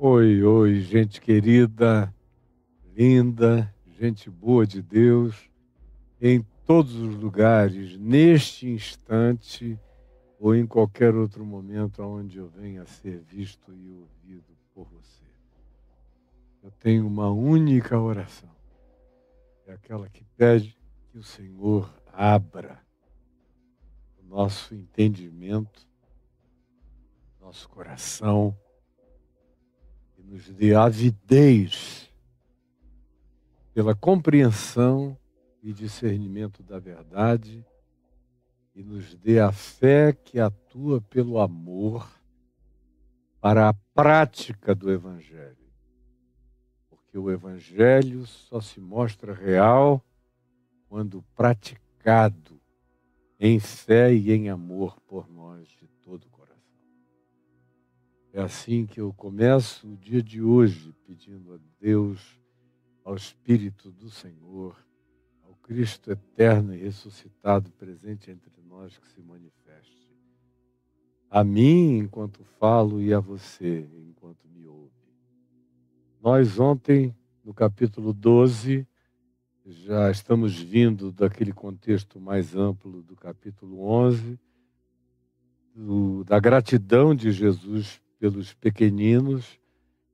Oi, oi, gente querida, linda, gente boa de Deus, em todos os lugares, neste instante ou em qualquer outro momento onde eu venha a ser visto e ouvido por você. Eu tenho uma única oração, é aquela que pede que o Senhor abra o nosso entendimento, nosso coração e nos dê avidez pela compreensão e discernimento da verdade e nos dê a fé que atua pelo amor para a prática do Evangelho. Porque o Evangelho só se mostra real quando praticado em fé e em amor por nós de todo o coração. É assim que eu começo o dia de hoje pedindo a Deus, ao Espírito do Senhor, ao Cristo eterno e ressuscitado presente entre nós que se manifeste. A mim enquanto falo e a você enquanto me ouve. Nós ontem, no capítulo 12, já estamos vindo daquele contexto mais amplo do capítulo 11, da gratidão de Jesus pelos pequeninos.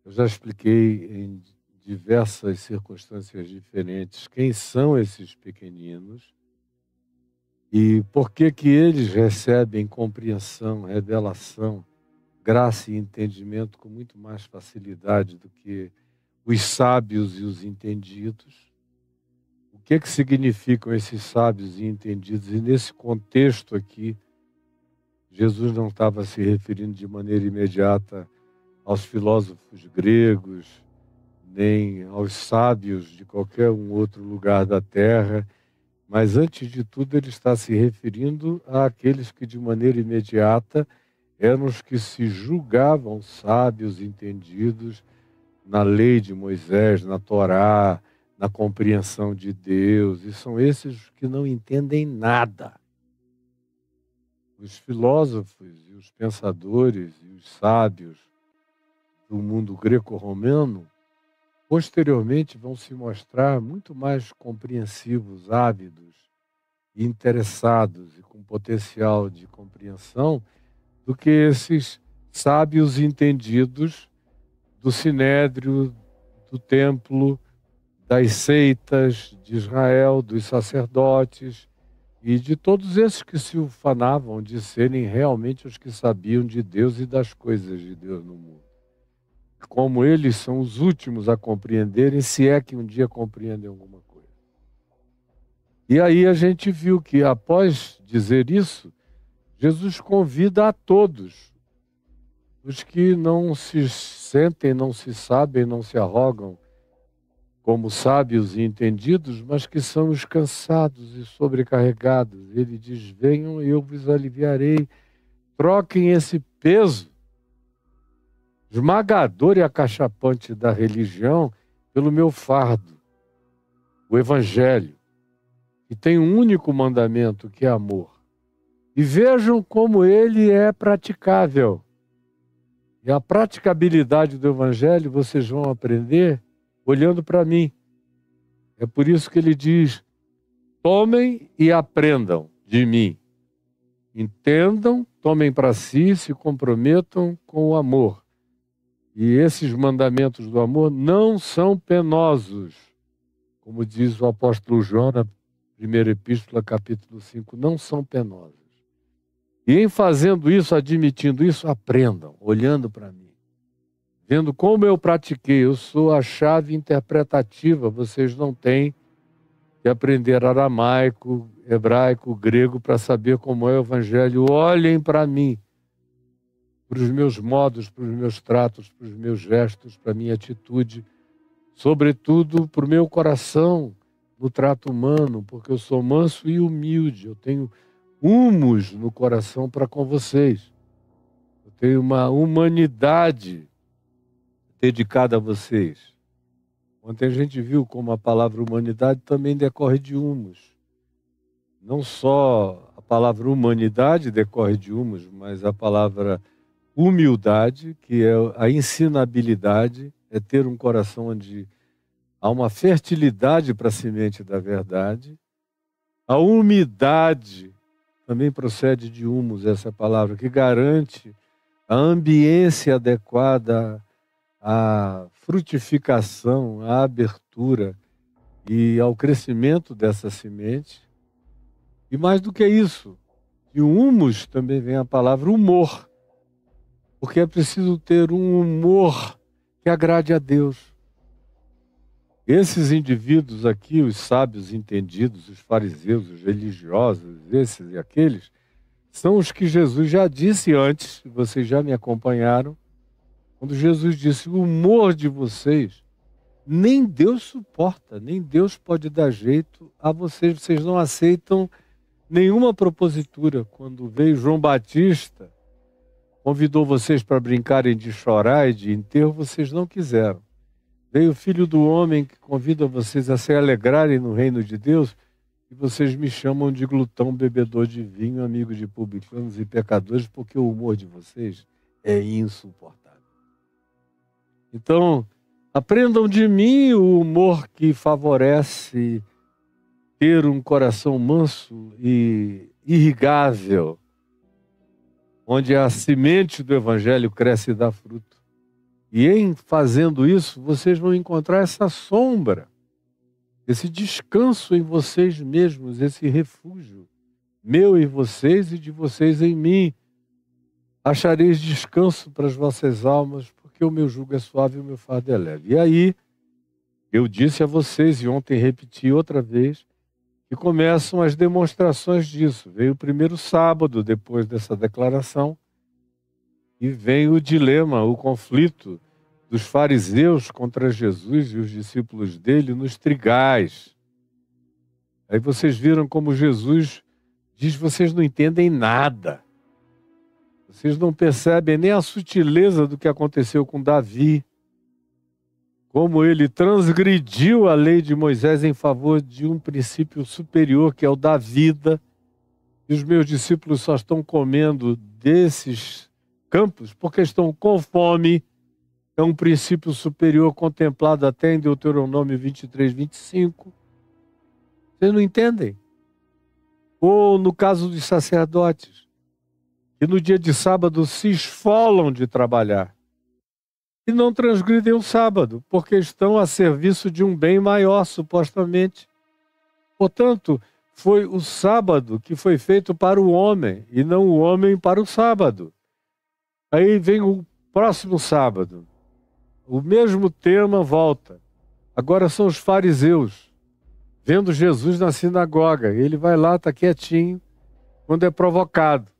Eu já expliquei em diversas circunstâncias diferentes quem são esses pequeninos e por que que eles recebem compreensão, revelação, graça e entendimento com muito mais facilidade do que os sábios e os entendidos. O que significam esses sábios e entendidos? E nesse contexto aqui, Jesus não estava se referindo de maneira imediata aos filósofos gregos, nem aos sábios de qualquer um outro lugar da terra, mas antes de tudo ele está se referindo àqueles que de maneira imediata eram os que se julgavam sábios, entendidos na lei de Moisés, na Torá, na compreensão de Deus, e são esses que não entendem nada. Os filósofos e os pensadores e os sábios do mundo greco-romano posteriormente vão se mostrar muito mais compreensivos, ávidos e interessados e com potencial de compreensão do que esses sábios entendidos do sinédrio, do templo, das seitas de Israel, dos sacerdotes e de todos esses que se ufanavam de serem realmente os que sabiam de Deus e das coisas de Deus no mundo. Como eles são os últimos a compreenderem, se é que um dia compreendem alguma coisa. E aí a gente viu que, após dizer isso, Jesus convida a todos, os que não se sentem, não se sabem, não se arrogam como sábios e entendidos, mas que são os cansados e sobrecarregados. Ele diz: venham e eu vos aliviarei. Troquem esse peso esmagador e acachapante da religião pelo meu fardo, o Evangelho, que tem um único mandamento, que é amor. E vejam como ele é praticável. E a praticabilidade do Evangelho vocês vão aprender olhando para mim. É por isso que ele diz: tomem e aprendam de mim. Entendam, tomem para si, se comprometam com o amor. E esses mandamentos do amor não são penosos, como diz o apóstolo João na primeira epístola, capítulo 5, não são penosos. E em fazendo isso, admitindo isso, aprendam, olhando para mim, vendo como eu pratiquei. Eu sou a chave interpretativa, vocês não têm que aprender aramaico, hebraico, grego para saber como é o Evangelho. Olhem para mim, para os meus modos, para os meus tratos, para os meus gestos, para a minha atitude, sobretudo para o meu coração no trato humano, porque eu sou manso e humilde, eu tenho humus no coração para com vocês, eu tenho uma humanidade dedicada a vocês. Ontem a gente viu como a palavra humanidade também decorre de humus. Não só a palavra humanidade decorre de humus, mas a palavra humildade, que é a ensinabilidade, é ter um coração onde há uma fertilidade para a semente da verdade. A umidade também procede de humus, essa palavra, que garante a ambiência adequada à frutificação, à abertura e ao crescimento dessa semente. E mais do que isso, de humus também vem a palavra humor, porque é preciso ter um humor que agrade a Deus. Esses indivíduos aqui, os sábios entendidos, os fariseus, os religiosos, esses e aqueles, são os que Jesus já disse antes, vocês já me acompanharam, quando Jesus disse: o humor de vocês, nem Deus suporta, nem Deus pode dar jeito a vocês, vocês não aceitam nenhuma propositura. Quando veio João Batista, convidou vocês para brincarem de chorar e de enterro, vocês não quiseram. Veio o Filho do Homem, que convida vocês a se alegrarem no reino de Deus, e vocês me chamam de glutão, bebedor de vinho, amigo de publicanos e pecadores, porque o humor de vocês é insuportável. Então, aprendam de mim o humor que favorece ter um coração manso e irrigável, onde a semente do Evangelho cresce e dá fruto. E em fazendo isso, vocês vão encontrar essa sombra, esse descanso em vocês mesmos, esse refúgio, meu em vocês e de vocês em mim. Achareis descanso para as vossas almas, porque o meu jugo é suave e o meu fardo é leve. E aí, eu disse a vocês, e ontem repeti outra vez, que começam as demonstrações disso. Veio o primeiro sábado depois dessa declaração, e vem o dilema, o conflito dos fariseus contra Jesus e os discípulos dele nos trigais. Aí vocês viram como Jesus diz: vocês não entendem nada. Vocês não percebem nem a sutileza do que aconteceu com Davi. Como ele transgrediu a lei de Moisés em favor de um princípio superior, que é o da vida. E os meus discípulos só estão comendo desses campos porque estão com fome. É um princípio superior contemplado até em Deuteronômio 23, 25. Vocês não entendem? Ou no caso dos sacerdotes, que no dia de sábado se esfolam de trabalhar e não transgridem o sábado, porque estão a serviço de um bem maior, supostamente. Portanto, foi o sábado que foi feito para o homem e não o homem para o sábado. Aí vem o próximo sábado. O mesmo tema volta. Agora são os fariseus, vendo Jesus na sinagoga. Ele vai lá, está quietinho, quando é provocado.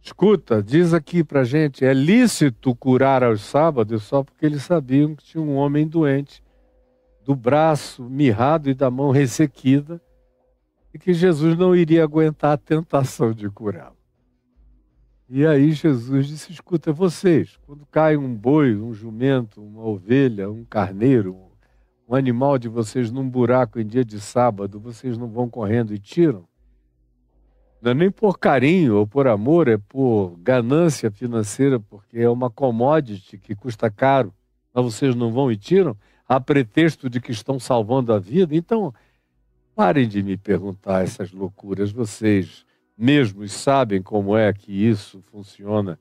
Escuta, diz aqui pra gente, é lícito curar aos sábados? Só porque eles sabiam que tinha um homem doente, do braço mirrado e da mão ressequida, e que Jesus não iria aguentar a tentação de curá-lo. E aí Jesus disse: escuta, vocês, quando cai um boi, um jumento, uma ovelha, um carneiro, um animal de vocês num buraco em dia de sábado, vocês não vão correndo e tiram? Não é nem por carinho ou por amor, é por ganância financeira, porque é uma commodity que custa caro, mas vocês não vão e tiram, a pretexto de que estão salvando a vida. Então, parem de me perguntar essas loucuras. Vocês mesmos sabem como é que isso funciona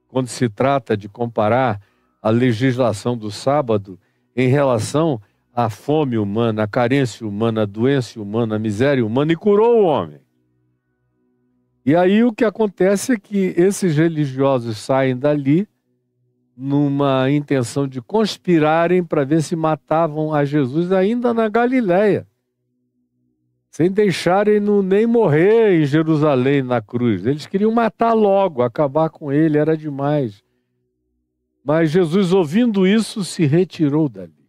quando se trata de comparar a legislação do sábado em relação à fome humana, à carência humana, à doença humana, à miséria humana, e curou o homem. E aí o que acontece é que esses religiosos saem dali numa intenção de conspirarem para ver se matavam a Jesus ainda na Galileia, sem deixarem-no nem morrer em Jerusalém na cruz. Eles queriam matar logo, acabar com ele, era demais. Mas Jesus, ouvindo isso, se retirou dali.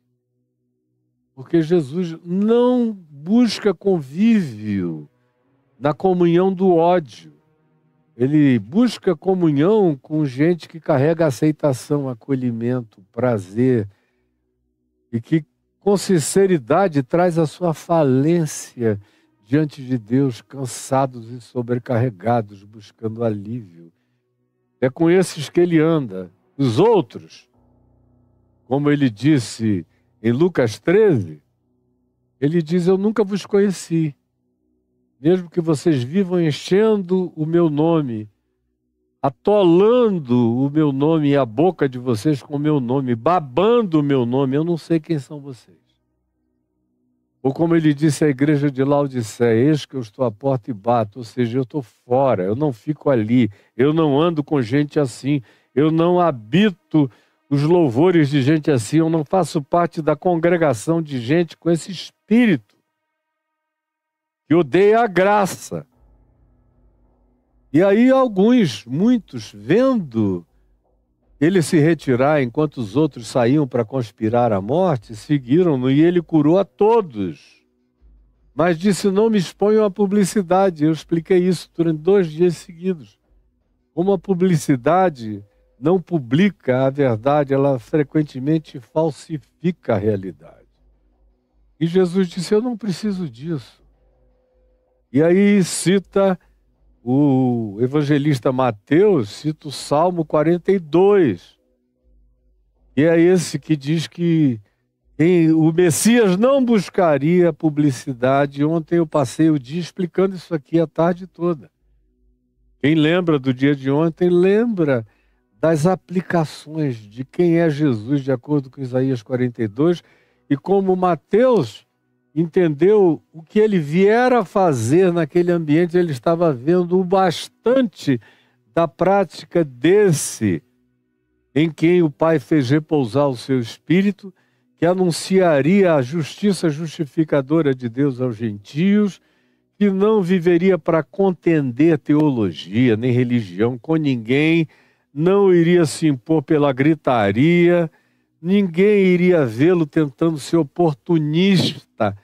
Porque Jesus não busca convívio na comunhão do ódio. Ele busca comunhão com gente que carrega aceitação, acolhimento, prazer, e que com sinceridade traz a sua falência diante de Deus, cansados e sobrecarregados, buscando alívio. É com esses que ele anda. Os outros, como ele disse em Lucas 13, ele diz: eu nunca vos conheci. Mesmo que vocês vivam enchendo o meu nome, atolando o meu nome e a boca de vocês com o meu nome, babando o meu nome, eu não sei quem são vocês. Ou como ele disse à igreja de Laodiceia: eis que eu estou à porta e bato, ou seja, eu estou fora, eu não fico ali, eu não ando com gente assim, eu não habito os louvores de gente assim, eu não faço parte da congregação de gente com esse espírito que odeia a graça. E aí muitos, vendo ele se retirar enquanto os outros saíam para conspirar a morte, seguiram-no e ele curou a todos. Mas disse: não me exponham à publicidade. Eu expliquei isso durante 2 dias seguidos. Como a publicidade não publica a verdade, ela frequentemente falsifica a realidade. E Jesus disse: eu não preciso disso. E aí cita o evangelista Mateus, cita o Salmo 42. E é esse que diz que o Messias não buscaria publicidade. Ontem eu passei o dia explicando isso aqui a tarde toda. Quem lembra do dia de ontem, lembra das aplicações de quem é Jesus, de acordo com Isaías 42, e como Mateus entendeu o que ele viera fazer naquele ambiente. Ele estava vendo o bastante da prática desse, em quem o Pai fez repousar o seu Espírito, que anunciaria a justiça justificadora de Deus aos gentios, que não viveria para contender teologia nem religião com ninguém, não iria se impor pela gritaria, ninguém iria vê-lo tentando ser oportunista,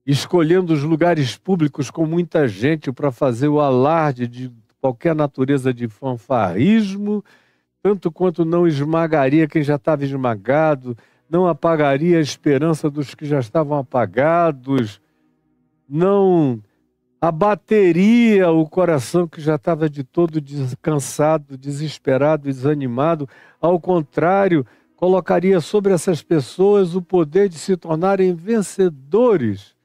escolhendo os lugares públicos com muita gente para fazer o alarde de qualquer natureza de fanfarrismo, tanto quanto não esmagaria quem já estava esmagado, não apagaria a esperança dos que já estavam apagados, não abateria o coração que já estava de todo cansado, desesperado, desanimado. Ao contrário, colocaria sobre essas pessoas o poder de se tornarem vencedores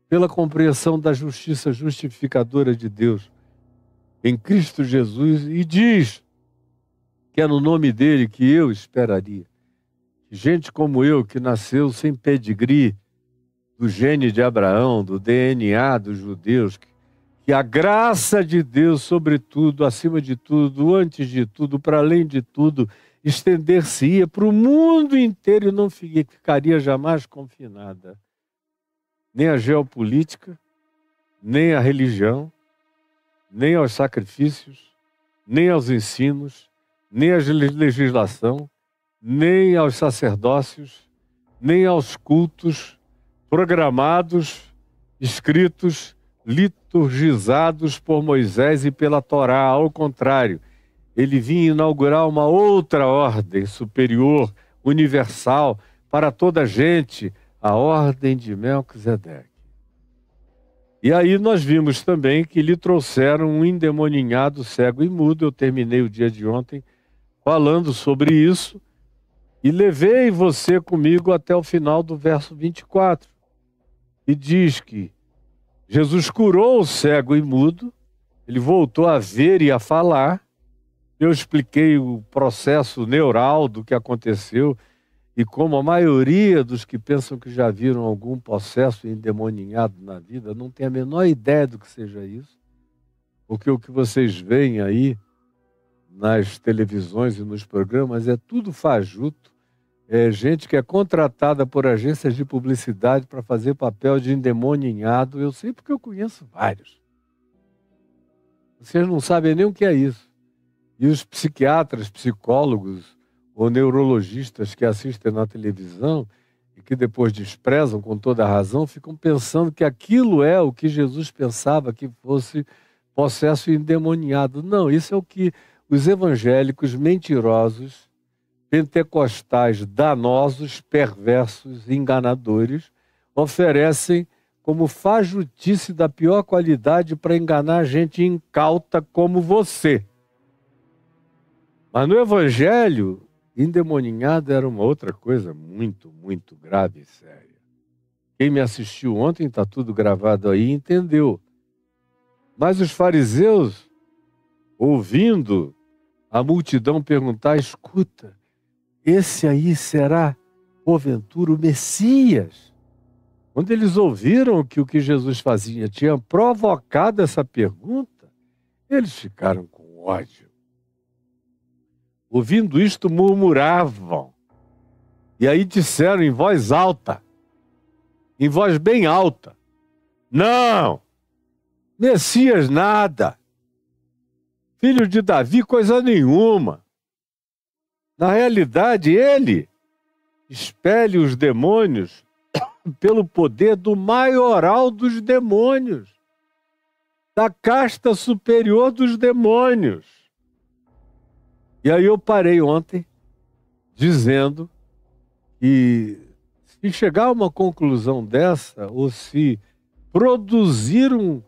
pela compreensão da justiça justificadora de Deus em Cristo Jesus, e diz que é no nome dele que eu esperaria. Gente como eu, que nasceu sem pedigree, do gene de Abraão, do DNA dos judeus, que a graça de Deus, sobretudo, acima de tudo, antes de tudo, para além de tudo, estender-se-ia para o mundo inteiro e não ficaria jamais confinada. Nem a geopolítica, nem a religião, nem aos sacrifícios, nem aos ensinos, nem à legislação, nem aos sacerdócios, nem aos cultos programados, escritos, liturgizados por Moisés e pela Torá. Ao contrário, ele vinha inaugurar uma outra ordem superior, universal, para toda a gente, a ordem de Melquisedeque. E aí nós vimos também que lhe trouxeram um endemoninhado, cego e mudo. Eu terminei o dia de ontem falando sobre isso e levei você comigo até o final do verso 24. E diz que Jesus curou o cego e mudo, ele voltou a ver e a falar. Eu expliquei o processo neural do que aconteceu e como a maioria dos que pensam que já viram algum processo endemoninhado na vida não tem a menor ideia do que seja isso, porque o que vocês veem aí nas televisões e nos programas é tudo fajuto, é gente que é contratada por agências de publicidade para fazer papel de endemoninhado. Eu sei porque eu conheço vários. Vocês não sabem nem o que é isso. E os psiquiatras, psicólogos ou neurologistas que assistem na televisão e que depois desprezam com toda a razão, ficam pensando que aquilo é o que Jesus pensava que fosse possesso endemoniado. Não, isso é o que os evangélicos mentirosos, pentecostais danosos, perversos, enganadores, oferecem como fajutice da pior qualidade para enganar gente incauta como você. Mas no Evangelho, endemoninhado era uma outra coisa muito, muito grave e séria. Quem me assistiu ontem, está tudo gravado aí, entendeu. Mas os fariseus, ouvindo a multidão perguntar, escuta, esse aí será, porventura, o Messias? Quando eles ouviram que o que Jesus fazia tinha provocado essa pergunta, eles ficaram com ódio. Ouvindo isto, murmuravam. E aí disseram em voz alta, em voz bem alta, não, Messias nada, filho de Davi coisa nenhuma. Na realidade, ele expele os demônios pelo poder do maioral dos demônios, da casta superior dos demônios. E aí eu parei ontem dizendo que se chegar a uma conclusão dessa, ou se produzir um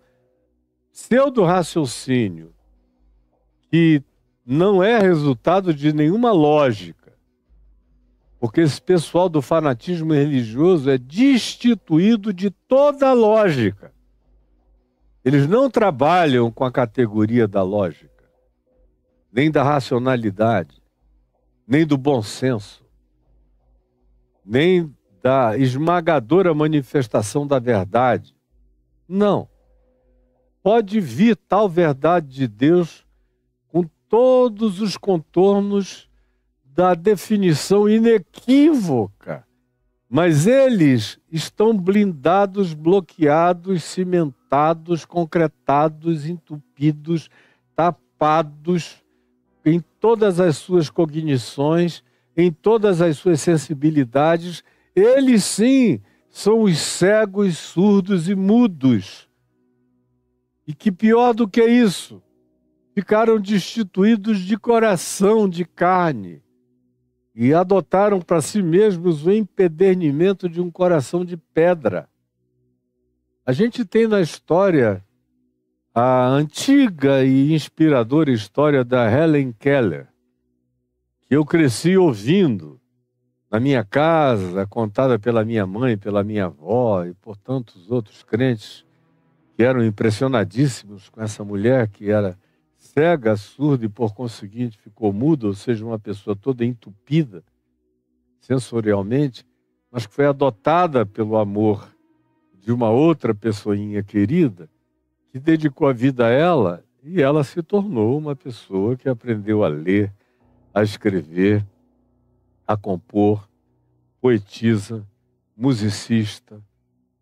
pseudo-raciocínio que não é resultado de nenhuma lógica, porque esse pessoal do fanatismo religioso é destituído de toda lógica. Eles não trabalham com a categoria da lógica, nem da racionalidade, nem do bom senso, nem da esmagadora manifestação da verdade. Não. Pode vir tal verdade de Deus com todos os contornos da definição inequívoca, mas eles estão blindados, bloqueados, cimentados, concretados, entupidos, tapados em todas as suas cognições, em todas as suas sensibilidades. Eles sim são os cegos, surdos e mudos. E que pior do que isso, ficaram destituídos de coração, de carne, e adotaram para si mesmos o empedernimento de um coração de pedra. A gente tem na história a antiga e inspiradora história da Helen Keller, que eu cresci ouvindo na minha casa, contada pela minha mãe, pela minha avó e por tantos outros crentes que eram impressionadíssimos com essa mulher que era cega, surda e por conseguinte ficou muda, ou seja, uma pessoa toda entupida sensorialmente, mas que foi adotada pelo amor de uma outra pessoinha querida, que dedicou a vida a ela, e ela se tornou uma pessoa que aprendeu a ler, a escrever, a compor, poetisa, musicista,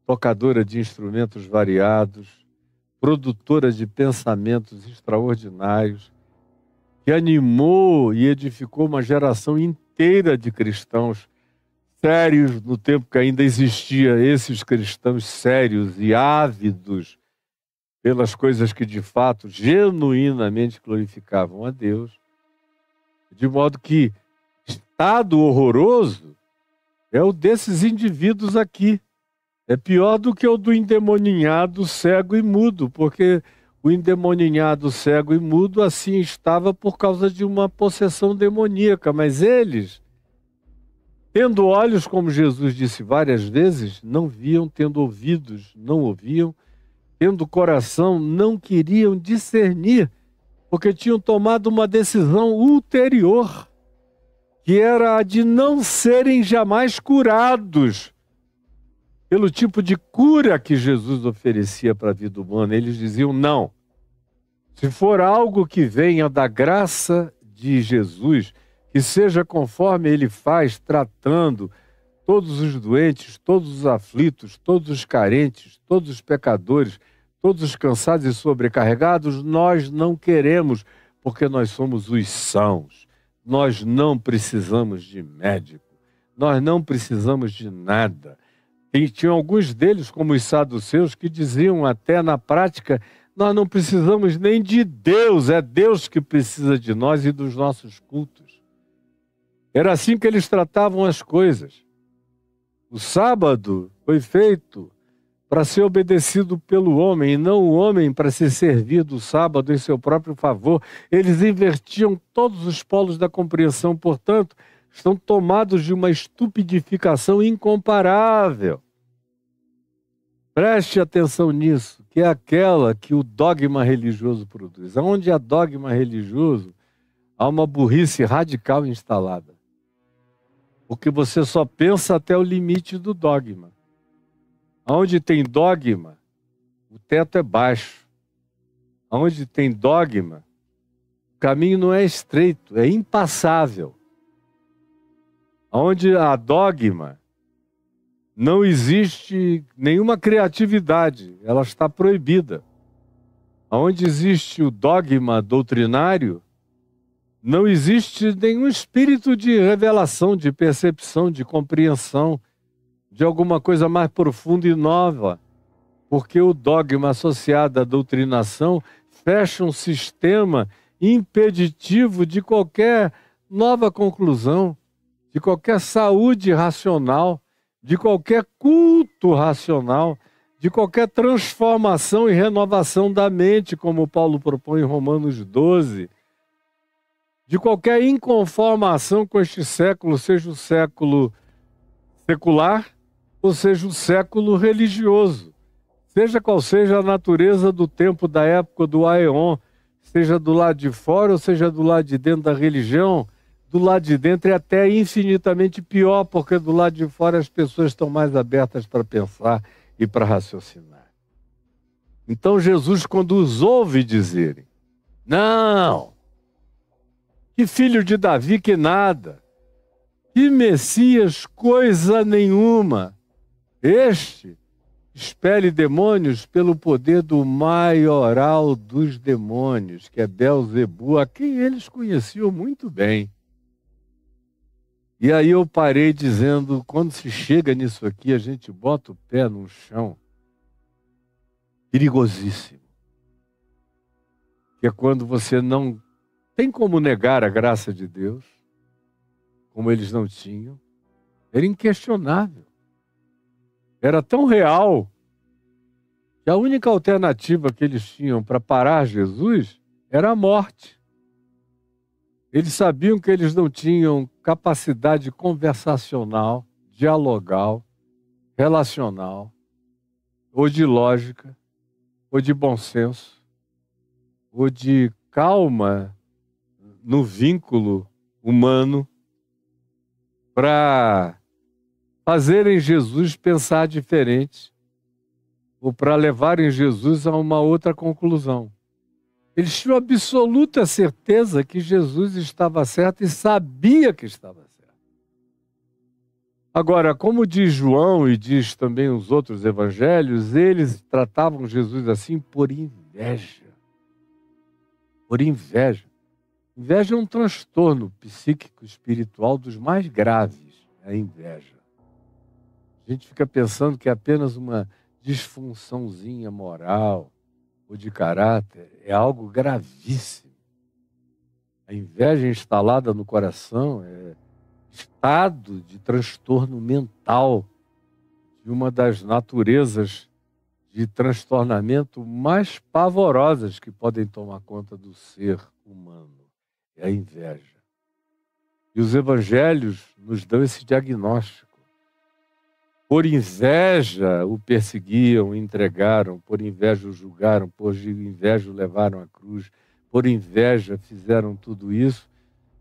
tocadora de instrumentos variados, produtora de pensamentos extraordinários, que animou e edificou uma geração inteira de cristãos sérios, no tempo que ainda existia esses cristãos sérios e ávidos pelas coisas que de fato, genuinamente glorificavam a Deus, de modo que estado horroroso é o desses indivíduos aqui. É pior do que o do endemoninhado cego e mudo, porque o endemoninhado cego e mudo assim estava por causa de uma possessão demoníaca, mas eles, tendo olhos, como Jesus disse várias vezes, não viam, tendo ouvidos, não ouviam, tendo coração, não queriam discernir, porque tinham tomado uma decisão ulterior, que era a de não serem jamais curados pelo tipo de cura que Jesus oferecia para a vida humana. Eles diziam não. Se for algo que venha da graça de Jesus, que seja conforme ele faz, tratando todos os doentes, todos os aflitos, todos os carentes, todos os pecadores, todos os cansados e sobrecarregados, nós não queremos, porque nós somos os sãos. Nós não precisamos de médico, nós não precisamos de nada. E tinha alguns deles, como os saduceus, que diziam até na prática, nós não precisamos nem de Deus, é Deus que precisa de nós e dos nossos cultos. Era assim que eles tratavam as coisas. O sábado foi feito para ser obedecido pelo homem, e não o homem para se servir do sábado em seu próprio favor. Eles invertiam todos os polos da compreensão, portanto, estão tomados de uma estupidificação incomparável. Preste atenção nisso, que é aquela que o dogma religioso produz. Onde há dogma religioso, há uma burrice radical instalada. Porque você só pensa até o limite do dogma. Onde tem dogma, o teto é baixo. Onde tem dogma, o caminho não é estreito, é impassável. Onde há dogma, não existe nenhuma criatividade, ela está proibida. Onde existe o dogma doutrinário, não existe nenhum espírito de revelação, de percepção, de compreensão, de alguma coisa mais profunda e nova, porque o dogma associado à doutrinação fecha um sistema impeditivo de qualquer nova conclusão, de qualquer saúde racional, de qualquer culto racional, de qualquer transformação e renovação da mente, como Paulo propõe em Romanos 12, de qualquer inconformação com este século, seja o século secular, ou seja, o século religioso. Seja qual seja a natureza do tempo da época do Aeon, seja do lado de fora ou seja do lado de dentro da religião, do lado de dentro é até infinitamente pior, porque do lado de fora as pessoas estão mais abertas para pensar e para raciocinar. Então Jesus, quando os ouve dizerem, não, que filho de Davi que nada, que Messias coisa nenhuma, este expele demônios pelo poder do maioral dos demônios, que é Belzebu, a quem eles conheciam muito bem. E aí eu parei dizendo, quando se chega nisso aqui, a gente bota o pé no chão, perigosíssimo. Que é quando você não tem como negar a graça de Deus, como eles não tinham, era inquestionável. Era tão real que a única alternativa que eles tinham para parar Jesus era a morte. Eles sabiam que eles não tinham capacidade conversacional, dialogal, relacional, ou de lógica, ou de bom senso, ou de calma no vínculo humano para fazerem Jesus pensar diferente ou para levarem Jesus a uma outra conclusão. Eles tinham absoluta certeza que Jesus estava certo e sabia que estava certo. Agora, como diz João e diz também os outros evangelhos, eles tratavam Jesus assim por inveja. Por inveja. Inveja é um transtorno psíquico espiritual dos mais graves, a inveja. A gente fica pensando que é apenas uma disfunçãozinha moral ou de caráter, é algo gravíssimo. A inveja instalada no coração é estado de transtorno mental, de uma das naturezas de transtornamento mais pavorosas que podem tomar conta do ser humano. É a inveja. E os evangelhos nos dão esse diagnóstico. Por inveja o perseguiam, o entregaram, por inveja o julgaram, por inveja o levaram à cruz, por inveja fizeram tudo isso,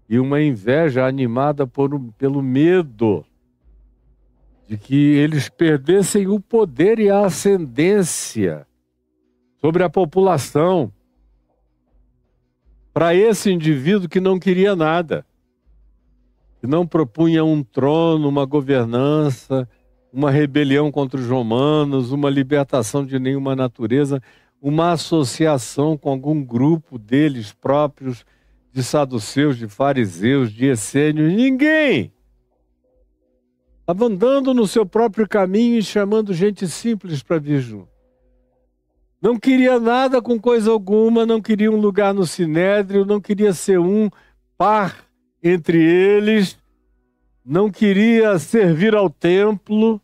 e uma inveja animada pelo medo de que eles perdessem o poder e a ascendência sobre a população para esse indivíduo que não queria nada, que não propunha um trono, uma governança, uma rebelião contra os romanos, uma libertação de nenhuma natureza, uma associação com algum grupo deles próprios, de saduceus, de fariseus, de essênios, ninguém. Estava andando no seu próprio caminho e chamando gente simples para vir junto. Não queria nada com coisa alguma, não queria um lugar no sinédrio, não queria ser um par entre eles, não queria servir ao templo,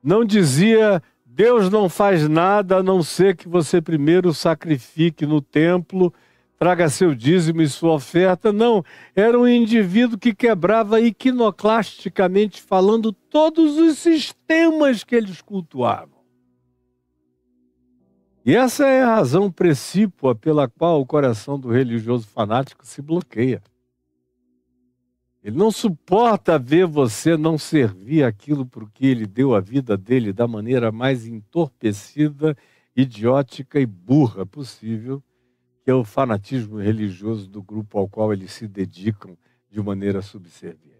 Não dizia, Deus não faz nada a não ser que você primeiro sacrifique no templo, traga seu dízimo e sua oferta. Não, era um indivíduo que quebrava iconoclasticamente falando todos os sistemas que eles cultuavam. E essa é a razão precípua pela qual o coração do religioso fanático se bloqueia. Ele não suporta ver você não servir aquilo por que ele deu a vida dele da maneira mais entorpecida, idiótica e burra possível, que é o fanatismo religioso do grupo ao qual eles se dedicam de maneira subserviente.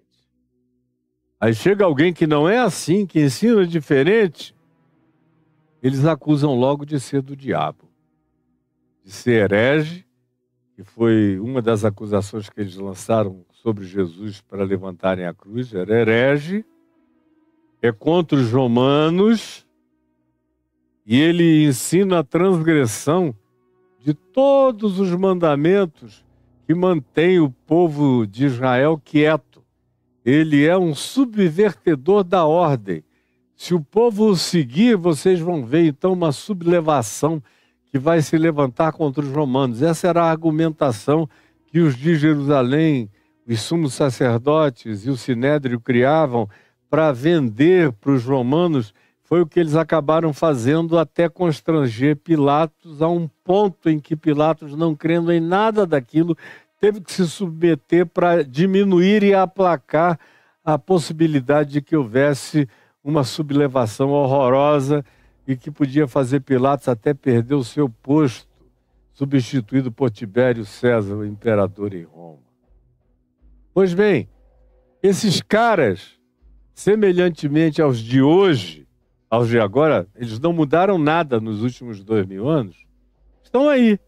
Aí chega alguém que não é assim, que ensina diferente, eles acusam logo de ser do diabo, de ser herege, que foi uma das acusações que eles lançaram sobre Jesus para levantarem a cruz. Era herege, é contra os romanos, e ele ensina a transgressão de todos os mandamentos que mantém o povo de Israel quieto. Ele é um subvertedor da ordem. Se o povo o seguir, vocês vão ver então uma sublevação que vai se levantar contra os romanos. Essa era a argumentação que os de Jerusalém, os sumos sacerdotes e o sinédrio criavam para vender para os romanos. Foi o que eles acabaram fazendo até constranger Pilatos, a um ponto em que Pilatos, não crendo em nada daquilo, teve que se submeter para diminuir e aplacar a possibilidade de que houvesse uma sublevação horrorosa e que podia fazer Pilatos até perder o seu posto, substituído por Tibério César, o imperador em Roma. Pois bem, esses caras, semelhantemente aos de hoje, aos de agora, eles não mudaram nada nos últimos 2000 anos, estão aí.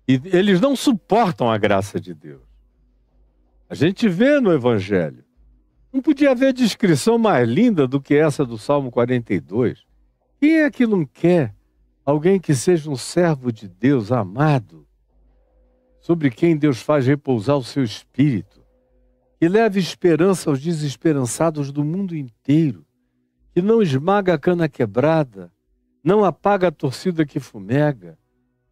E eles não suportam a graça de Deus. A gente vê no Evangelho. Não podia haver descrição mais linda do que essa do Salmo 42. Quem é que não quer alguém que seja um servo de Deus amado, sobre quem Deus faz repousar o seu espírito, que leve esperança aos desesperançados do mundo inteiro, que não esmaga a cana quebrada, não apaga a torcida que fumega,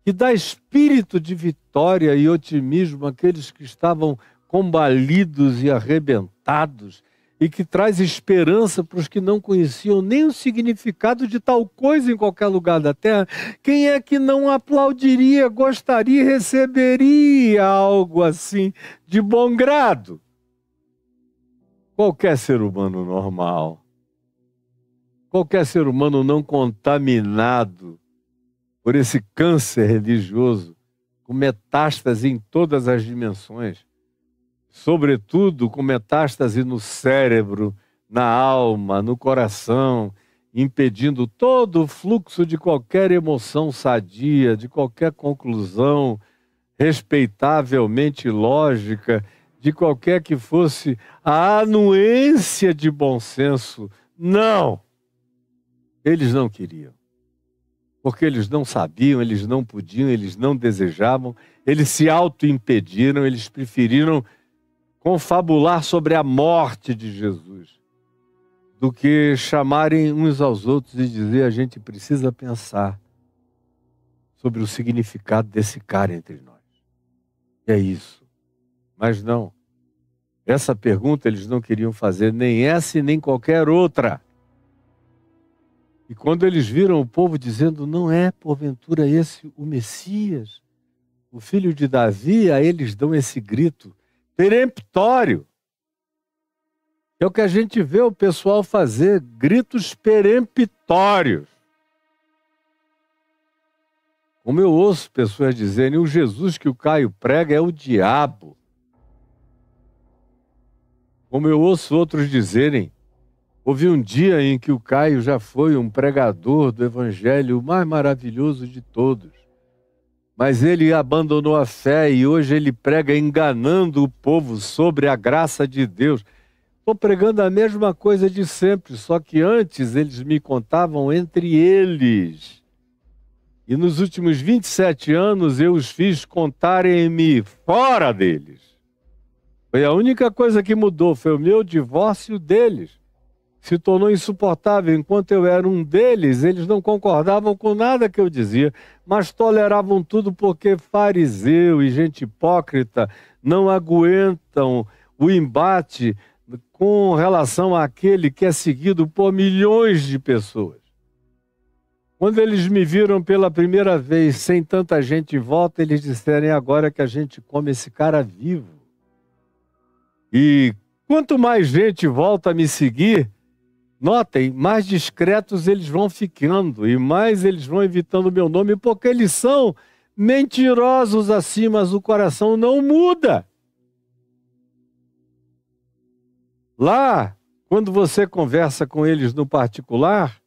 que dá espírito de vitória e otimismo àqueles que estavam combalidos e arrebentados, e que traz esperança para os que não conheciam nem o significado de tal coisa em qualquer lugar da terra. Quem é que não aplaudiria, gostaria, receberia algo assim de bom grado? Qualquer ser humano normal, qualquer ser humano não contaminado por esse câncer religioso, com metástase em todas as dimensões, sobretudo com metástase no cérebro, na alma, no coração, impedindo todo o fluxo de qualquer emoção sadia, de qualquer conclusão respeitavelmente lógica, de qualquer que fosse a anuência de bom senso. Não! Eles não queriam. Porque eles não sabiam, eles não podiam, eles não desejavam, eles se auto-impediram, eles preferiram confabular sobre a morte de Jesus, do que chamarem uns aos outros e dizer: a gente precisa pensar sobre o significado desse cara entre nós. E é isso. Mas não. Essa pergunta eles não queriam fazer, nem essa e nem qualquer outra. E quando eles viram o povo dizendo: não é porventura esse o Messias, o filho de Davi, aí eles dão esse grito peremptório. É o que a gente vê o pessoal fazer, gritos peremptórios. Como eu ouço pessoas dizerem: o Jesus que o Caio prega é o diabo. Como eu ouço outros dizerem: houve um dia em que o Caio já foi um pregador do evangelho, o mais maravilhoso de todos. Mas ele abandonou a fé e hoje ele prega enganando o povo sobre a graça de Deus. Estou pregando a mesma coisa de sempre, só que antes eles me contavam entre eles. E nos últimos 27 anos eu os fiz contarem-me fora deles. Foi a única coisa que mudou, foi o meu divórcio deles. se tornou insuportável. Enquanto eu era um deles, eles não concordavam com nada que eu dizia, mas toleravam tudo porque fariseu e gente hipócrita não aguentam o embate com relação àquele que é seguido por milhões de pessoas. Quando eles me viram pela primeira vez, sem tanta gente em volta, eles disseram: é agora que a gente come esse cara vivo. E quanto mais gente volta a me seguir, notem, mais discretos eles vão ficando e mais eles vão evitando o meu nome, porque eles são mentirosos assim, mas o coração não muda. Lá, quando você conversa com eles no particular,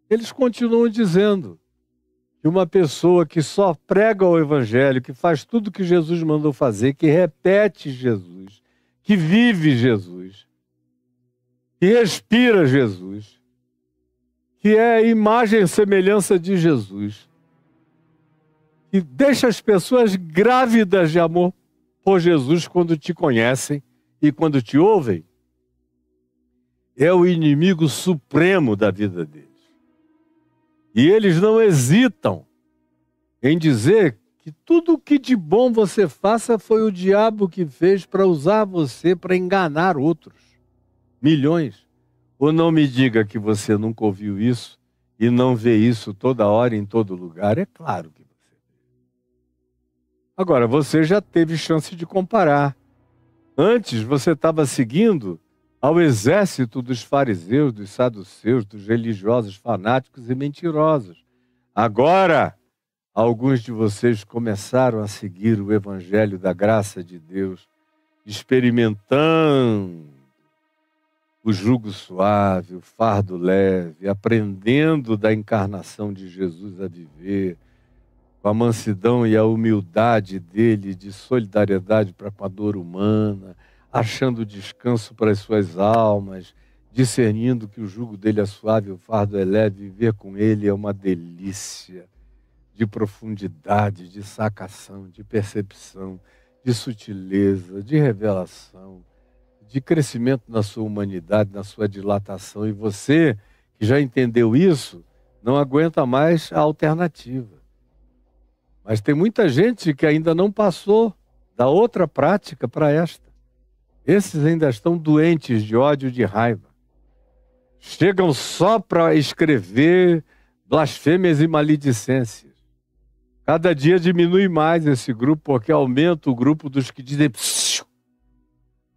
eles continuam dizendo que uma pessoa que só prega o Evangelho, que faz tudo que Jesus mandou fazer, que repete Jesus, que vive Jesus, que respira Jesus, que é imagem e semelhança de Jesus, que deixa as pessoas grávidas de amor por Jesus quando te conhecem e quando te ouvem, é o inimigo supremo da vida deles. E eles não hesitam em dizer que tudo o que de bom você faça foi o diabo que fez para usar você para enganar outros. Milhões. Ou não me diga que você nunca ouviu isso e não vê isso toda hora, em todo lugar. É claro que você vê. Agora, você já teve chance de comparar. Antes, você estava seguindo ao exército dos fariseus, dos saduceus, dos religiosos fanáticos e mentirosos. Agora, alguns de vocês começaram a seguir o evangelho da graça de Deus, experimentando o jugo suave, o fardo leve, aprendendo da encarnação de Jesus a viver, com a mansidão e a humildade dele, de solidariedade para com a dor humana, achando descanso para as suas almas, discernindo que o jugo dele é suave, o fardo é leve, viver com ele é uma delícia de profundidade, de sacação, de percepção, de sutileza, de revelação, de crescimento na sua humanidade, na sua dilatação. E você, que já entendeu isso, não aguenta mais a alternativa. Mas tem muita gente que ainda não passou da outra prática para esta. Esses ainda estão doentes de ódio e de raiva. Chegam só para escrever blasfêmias e maledicências. Cada dia diminui mais esse grupo, porque aumenta o grupo dos que dizem: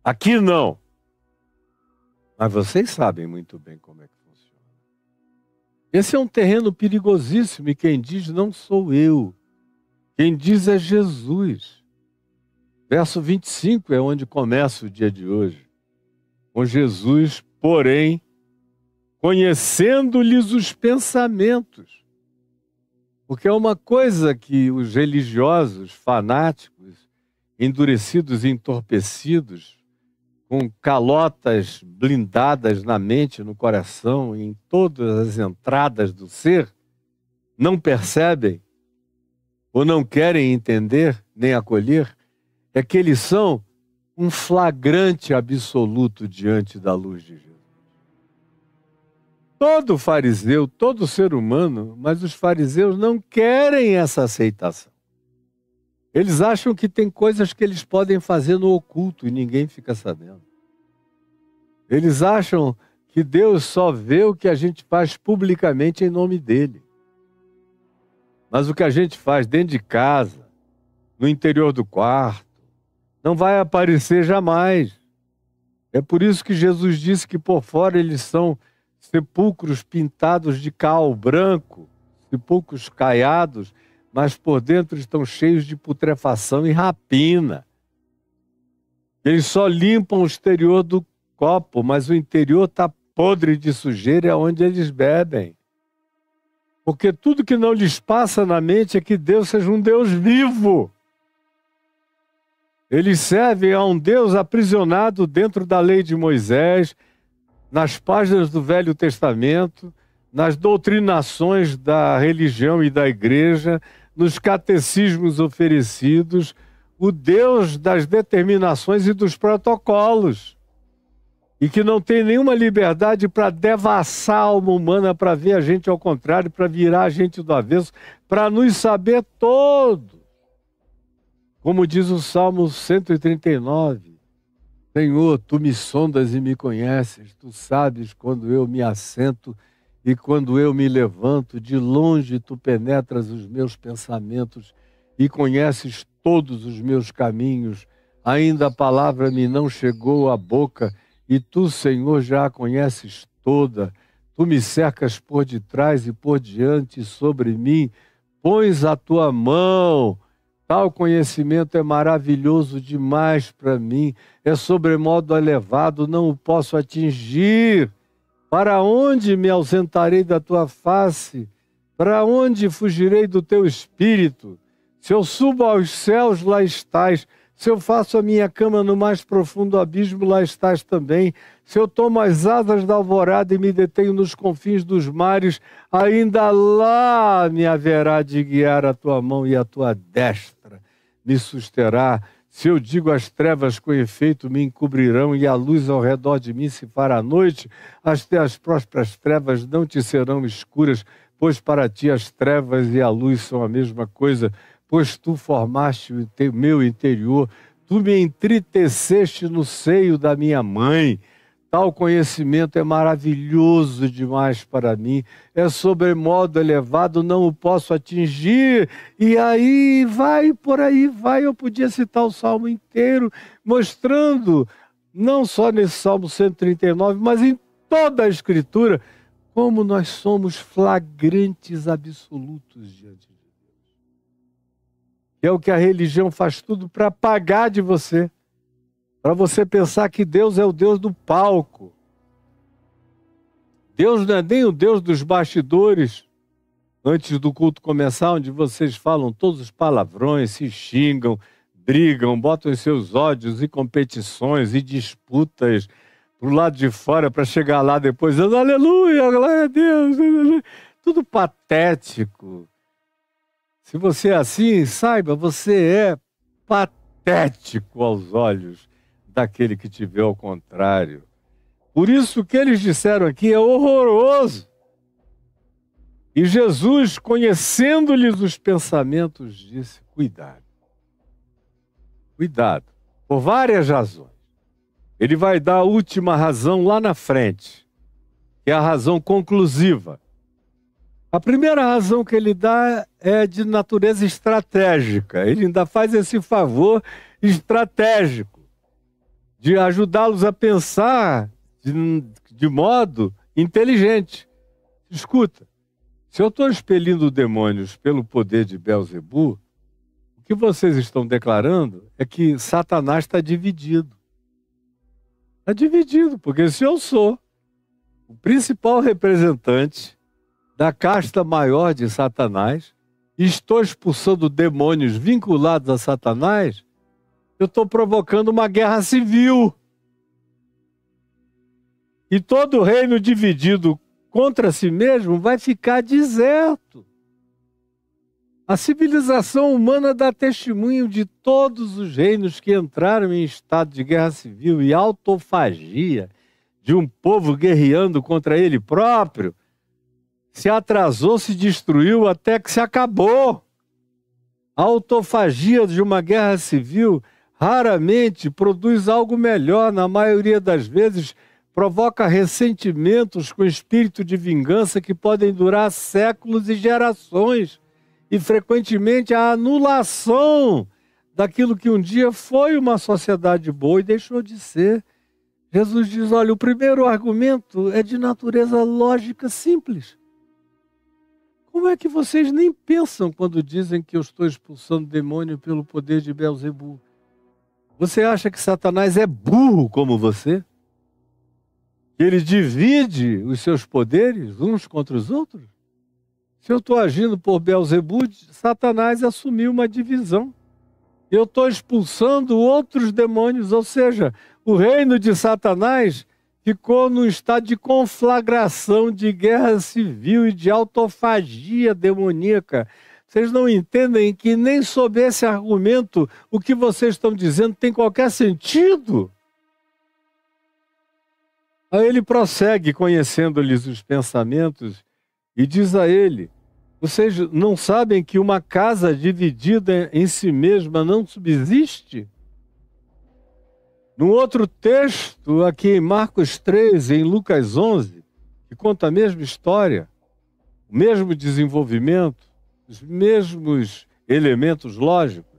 aqui não. Mas vocês sabem muito bem como é que funciona. Esse é um terreno perigosíssimo e quem diz não sou eu. Quem diz é Jesus. Verso 25 é onde começa o dia de hoje. Com Jesus, porém, conhecendo-lhes os pensamentos. Porque é uma coisa que os religiosos, fanáticos, endurecidos e entorpecidos, com calotas blindadas na mente, no coração, em todas as entradas do ser, não percebem ou não querem entender nem acolher, é que eles são um flagrante absoluto diante da luz de Jesus. Todo fariseu, todo ser humano, mas os fariseus não querem essa aceitação. Eles acham que tem coisas que eles podem fazer no oculto e ninguém fica sabendo. Eles acham que Deus só vê o que a gente faz publicamente em nome dele. Mas o que a gente faz dentro de casa, no interior do quarto, não vai aparecer jamais. É por isso que Jesus disse que por fora eles são sepulcros pintados de cal branco, sepulcros caiados, mas por dentro estão cheios de putrefação e rapina. Eles só limpam o exterior do copo, mas o interior está podre de sujeira, é onde eles bebem. Porque tudo que não lhes passa na mente é que Deus seja um Deus vivo. Eles servem a um Deus aprisionado dentro da lei de Moisés, nas páginas do Velho Testamento, nas doutrinações da religião e da igreja, nos catecismos oferecidos, o Deus das determinações e dos protocolos. e que não tem nenhuma liberdade para devassar a alma humana, para ver a gente ao contrário, para virar a gente do avesso, para nos saber todos. Como diz o Salmo 139, Senhor, Tu me sondas e me conheces, Tu sabes quando eu me assento e quando eu me levanto, de longe Tu penetras os meus pensamentos e conheces todos os meus caminhos. Ainda a palavra me não chegou à boca, e Tu, Senhor, já a conheces toda. Tu me cercas por detrás e por diante, sobre mim pões a Tua mão. Tal conhecimento é maravilhoso demais para mim, é sobremodo elevado, não o posso atingir. Para onde me ausentarei da Tua face? Para onde fugirei do Teu Espírito? Se eu subo aos céus, lá estás. Se eu faço a minha cama no mais profundo abismo, lá estás também. Se eu tomo as asas da alvorada e me detenho nos confins dos mares, ainda lá me haverá de guiar a Tua mão e a Tua destra me susterá. Se eu digo as trevas com efeito me encobrirão e a luz ao redor de mim se fará noite, as Tuas próprias trevas não te serão escuras, pois para Ti as trevas e a luz são a mesma coisa. Pois Tu formaste o meu interior, Tu me entriteceste no seio da minha mãe. Tal conhecimento é maravilhoso demais para mim, é sobremodo elevado, não o posso atingir. E aí vai, por aí vai, eu podia citar o Salmo inteiro, mostrando, não só nesse Salmo 139, mas em toda a Escritura, como nós somos flagrantes absolutos diante de Deus. É o que a religião faz tudo para apagar de você, para você pensar que Deus é o Deus do palco. Deus não é nem o Deus dos bastidores, antes do culto começar, onde vocês falam todos os palavrões, se xingam, brigam, botam os seus ódios e competições e disputas para o lado de fora para chegar lá depois, dizendo aleluia, glória a Deus, tudo patético. Se você é assim, saiba, você é patético aos olhos daquele que te vê ao contrário. Por isso o que eles disseram aqui é horroroso. E Jesus, conhecendo-lhes os pensamentos, disse, cuidado. Cuidado, por várias razões. Ele vai dar a última razão lá na frente, que é a razão conclusiva. A primeira razão que ele dá é de natureza estratégica. Ele ainda faz esse favor estratégico de ajudá-los a pensar de modo inteligente. Escuta, se eu estou expelindo demônios pelo poder de Belzebu, o que vocês estão declarando é que Satanás está dividido. Está dividido, porque se eu sou o principal representante da casta maior de Satanás, e estou expulsando demônios vinculados a Satanás, eu estou provocando uma guerra civil. E todo reino dividido contra si mesmo vai ficar deserto. A civilização humana dá testemunho de todos os reinos que entraram em estado de guerra civil e autofagia de um povo guerreando contra ele próprio. Se atrasou, se destruiu até que se acabou. A autofagia de uma guerra civil raramente produz algo melhor, na maioria das vezes provoca ressentimentos com espírito de vingança que podem durar séculos e gerações, e frequentemente a anulação daquilo que um dia foi uma sociedade boa e deixou de ser. Jesus diz, olha, o primeiro argumento é de natureza lógica simples. Como é que vocês nem pensam quando dizem que eu estou expulsando demônio pelo poder de Belzebu? Você acha que Satanás é burro como você? Ele divide os seus poderes uns contra os outros? Se eu estou agindo por Belzebu, Satanás assumiu uma divisão. Eu estou expulsando outros demônios, ou seja, o reino de Satanás ficou num estado de conflagração, de guerra civil e de autofagia demoníaca. Vocês não entendem que nem sob esse argumento o que vocês estão dizendo tem qualquer sentido? Aí ele prossegue conhecendo-lhes os pensamentos e diz a ele: vocês não sabem que uma casa dividida em si mesma não subsiste? Num outro texto, aqui em Marcos 3, em Lucas 11, que conta a mesma história, o mesmo desenvolvimento, os mesmos elementos lógicos,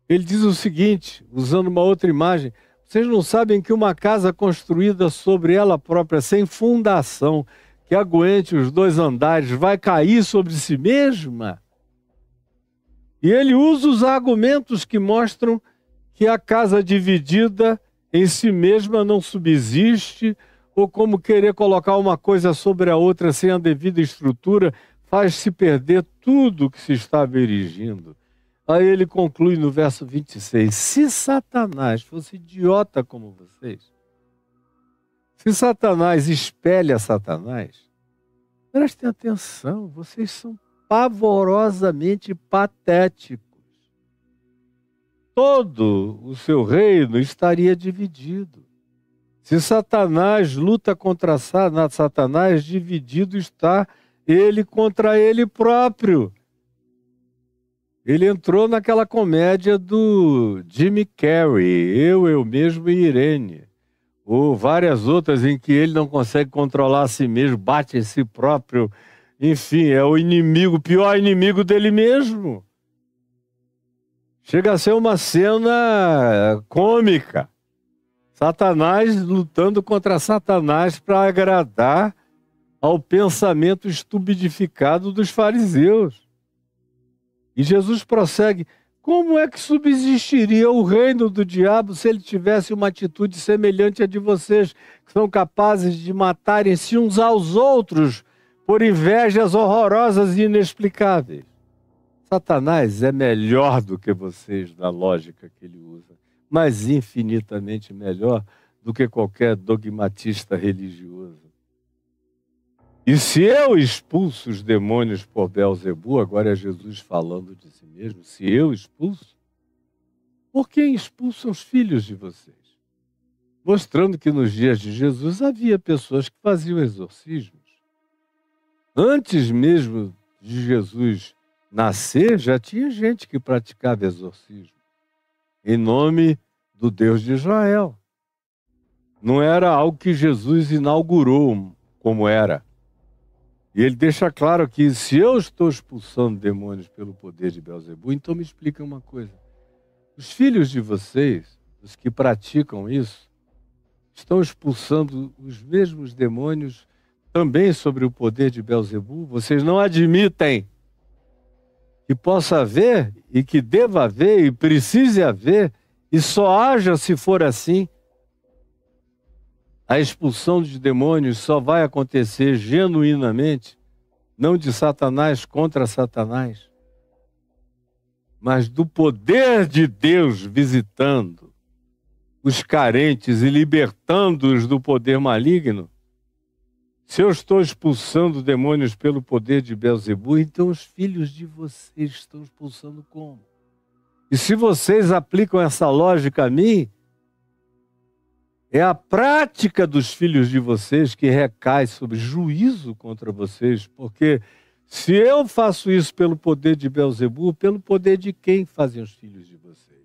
ele diz o seguinte, usando uma outra imagem: vocês não sabem que uma casa construída sobre ela própria, sem fundação, que aguente os 2 andares, vai cair sobre si mesma? E ele usa os argumentos que mostram que a casa dividida em si mesma não subsiste, ou como querer colocar uma coisa sobre a outra sem a devida estrutura, faz-se perder tudo o que se estava erigindo. Aí ele conclui no verso 26, se Satanás fosse idiota como vocês, se Satanás espelha Satanás, prestem atenção, vocês são pavorosamente patéticos. Todo o seu reino estaria dividido. Se Satanás luta contra Satanás, dividido está ele contra ele próprio. Ele entrou naquela comédia do Jim Carrey, Eu Mesmo e Irene, ou várias outras em que ele não consegue controlar a si mesmo, bate em si próprio, enfim, é o inimigo, o pior inimigo dele mesmo. Chega a ser uma cena cômica. Satanás lutando contra Satanás para agradar ao pensamento estupidificado dos fariseus. E Jesus prossegue: como é que subsistiria o reino do diabo se ele tivesse uma atitude semelhante à de vocês, que são capazes de matarem-se uns aos outros por invejas horrorosas e inexplicáveis? Satanás é melhor do que vocês na lógica que ele usa, mas infinitamente melhor do que qualquer dogmatista religioso. E se eu expulso os demônios por Beelzebu, agora é Jesus falando de si mesmo, se eu expulso, por quem expulsam os filhos de vocês? Mostrando que nos dias de Jesus havia pessoas que faziam exorcismos. Antes mesmo de Jesus nascer, já tinha gente que praticava exorcismo em nome do Deus de Israel. Não era algo que Jesus inaugurou como era. E ele deixa claro que se eu estou expulsando demônios pelo poder de Beelzebu, então me explica uma coisa. Os filhos de vocês, os que praticam isso, estão expulsando os mesmos demônios também sobre o poder de Beelzebu? Vocês não admitem que possa haver e que deva haver e precise haver e só haja se for assim. A expulsão de demônios só vai acontecer genuinamente, não de Satanás contra Satanás, mas do poder de Deus visitando os carentes e libertando-os do poder maligno. Se eu estou expulsando demônios pelo poder de Beelzebu, então os filhos de vocês estão expulsando como? E se vocês aplicam essa lógica a mim, é a prática dos filhos de vocês que recai sobre juízo contra vocês, porque se eu faço isso pelo poder de Beelzebu, pelo poder de quem fazem os filhos de vocês?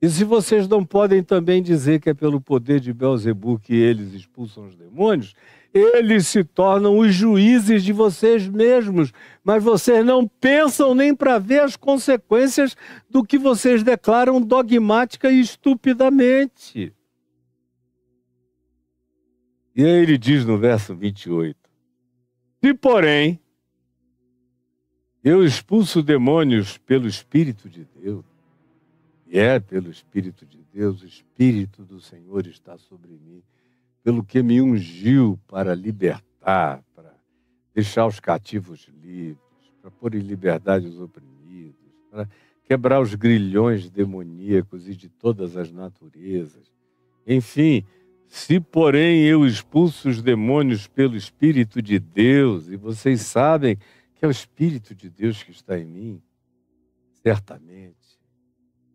E se vocês não podem também dizer que é pelo poder de Beelzebu que eles expulsam os demônios, eles se tornam os juízes de vocês mesmos, mas vocês não pensam nem para ver as consequências do que vocês declaram dogmática e estupidamente. E aí ele diz no verso 28, se porém eu expulso demônios pelo Espírito de Deus, e é pelo Espírito de Deus, o Espírito do Senhor está sobre mim, pelo que me ungiu para libertar, para deixar os cativos livres, para pôr em liberdade os oprimidos, para quebrar os grilhões demoníacos e de todas as naturezas. Enfim, se porém eu expulso os demônios pelo Espírito de Deus, e vocês sabem que é o Espírito de Deus que está em mim, certamente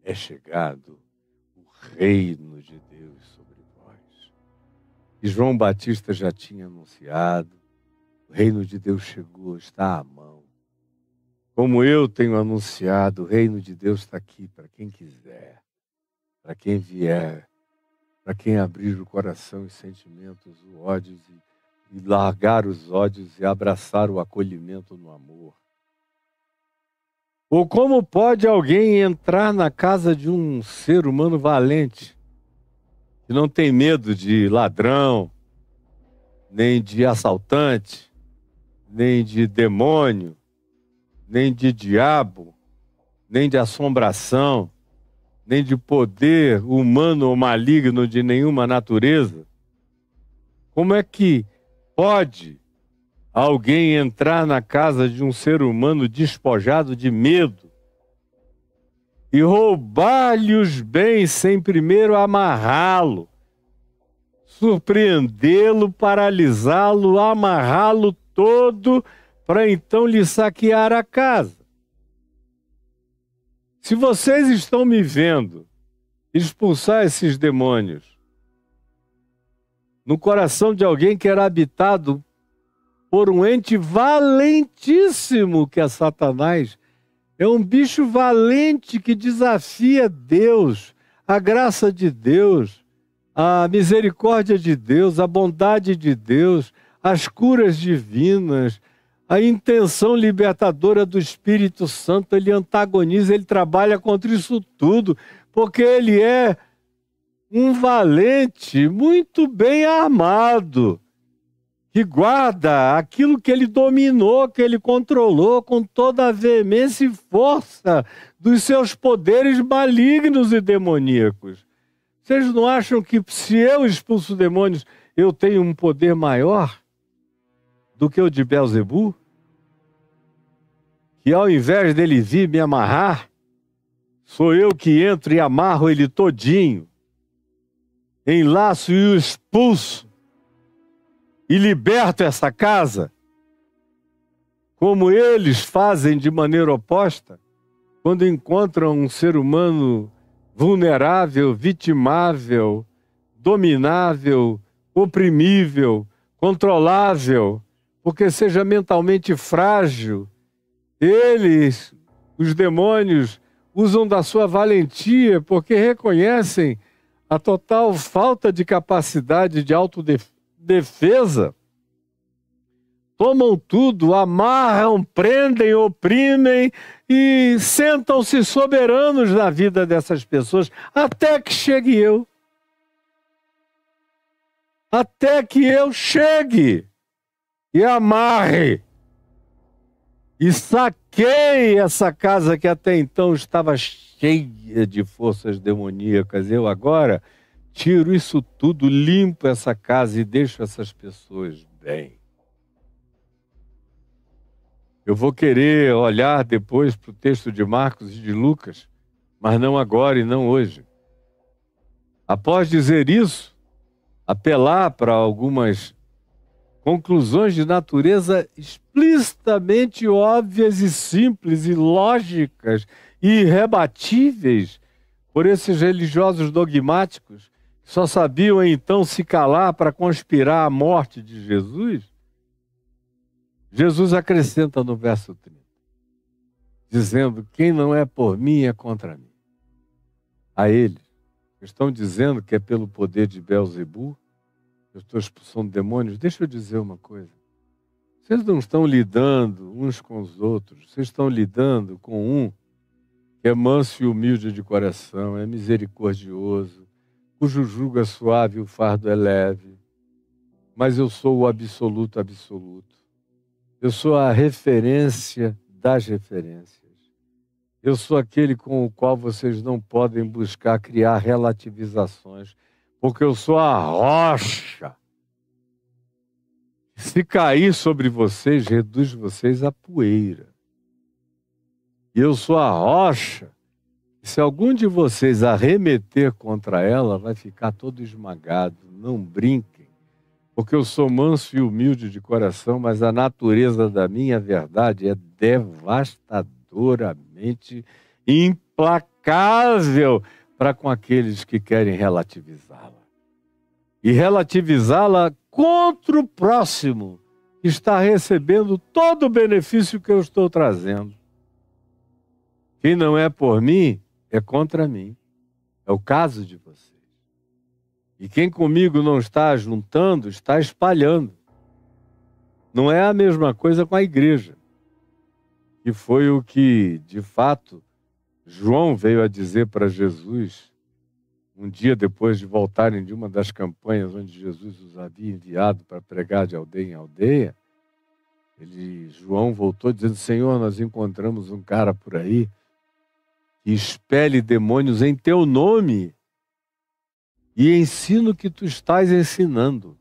é chegado o reino de Deus sobre vós. E João Batista já tinha anunciado, o reino de Deus chegou, está à mão. Como eu tenho anunciado, o reino de Deus está aqui para quem quiser, para quem vier, para quem abrir o coração e sentimentos, os ódios, e largar os ódios e abraçar o acolhimento no amor. Ou como pode alguém entrar na casa de um ser humano valente, que não tem medo de ladrão, nem de assaltante, nem de demônio, nem de diabo, nem de assombração, nem de poder humano ou maligno de nenhuma natureza? Como é que pode alguém entrar na casa de um ser humano despojado de medo e roubar-lhe os bens sem primeiro amarrá-lo, surpreendê-lo, paralisá-lo, amarrá-lo todo para então lhe saquear a casa? Se vocês estão me vendo expulsar esses demônios no coração de alguém que era habitado por um ente valentíssimo que é Satanás, é um bicho valente que desafia Deus, a graça de Deus, a misericórdia de Deus, a bondade de Deus, as curas divinas, a intenção libertadora do Espírito Santo. Ele antagoniza, ele trabalha contra isso tudo, porque ele é um valente muito bem armado, que guarda aquilo que ele dominou, que ele controlou com toda a veemência e força dos seus poderes malignos e demoníacos. Vocês não acham que se eu expulso demônios, eu tenho um poder maior do que o de Belzebu? Que ao invés dele vir me amarrar, sou eu que entro e amarro ele todinho, enlaço e o expulso, e liberto essa casa, como eles fazem de maneira oposta, quando encontram um ser humano vulnerável, vitimável, dominável, oprimível, controlável, porque seja mentalmente frágil. Eles, os demônios, usam da sua valentia porque reconhecem a total falta de capacidade de autodefesa. Tomam tudo, amarram, prendem, oprimem e sentam-se soberanos na vida dessas pessoas, até que chegue eu. Até que eu chegue e amarre e saqueie essa casa que até então estava cheia de forças demoníacas. Eu agora tiro isso tudo, limpo essa casa e deixo essas pessoas bem. Eu vou querer olhar depois para o texto de Marcos e de Lucas, mas não agora e não hoje. Após dizer isso, apelar para algumas conclusões de natureza explicitamente óbvias e simples e lógicas e irrebatíveis por esses religiosos dogmáticos que só sabiam então se calar para conspirar a morte de Jesus, Jesus acrescenta no verso 30, dizendo: quem não é por mim é contra mim. A eles estão dizendo que é pelo poder de Belzebu eu estou expulsando demônios. Deixa eu dizer uma coisa. Vocês não estão lidando uns com os outros. Vocês estão lidando com um que é manso e humilde de coração, é misericordioso, cujo jugo é suave e o fardo é leve. Mas eu sou o absoluto absoluto. Eu sou a referência das referências. Eu sou aquele com o qual vocês não podem buscar criar relativizações, porque eu sou a rocha. Se cair sobre vocês, reduz vocês a poeira. E eu sou a rocha. Se algum de vocês arremeter contra ela, vai ficar todo esmagado. Não brinquem, porque eu sou manso e humilde de coração, mas a natureza da minha verdade é devastadoramente implacável para com aqueles que querem relativizá-la. e relativizá-la contra o próximo, que está recebendo todo o benefício que eu estou trazendo. Quem não é por mim, é contra mim. É o caso de vocês. E quem comigo não está juntando, está espalhando. Não é a mesma coisa com a igreja, que foi o que, de fato, João veio a dizer para Jesus, um dia depois de voltarem de uma das campanhas onde Jesus os havia enviado para pregar de aldeia em aldeia. João voltou dizendo: Senhor, nós encontramos um cara por aí que expele demônios em teu nome e ensina o que tu estás ensinando.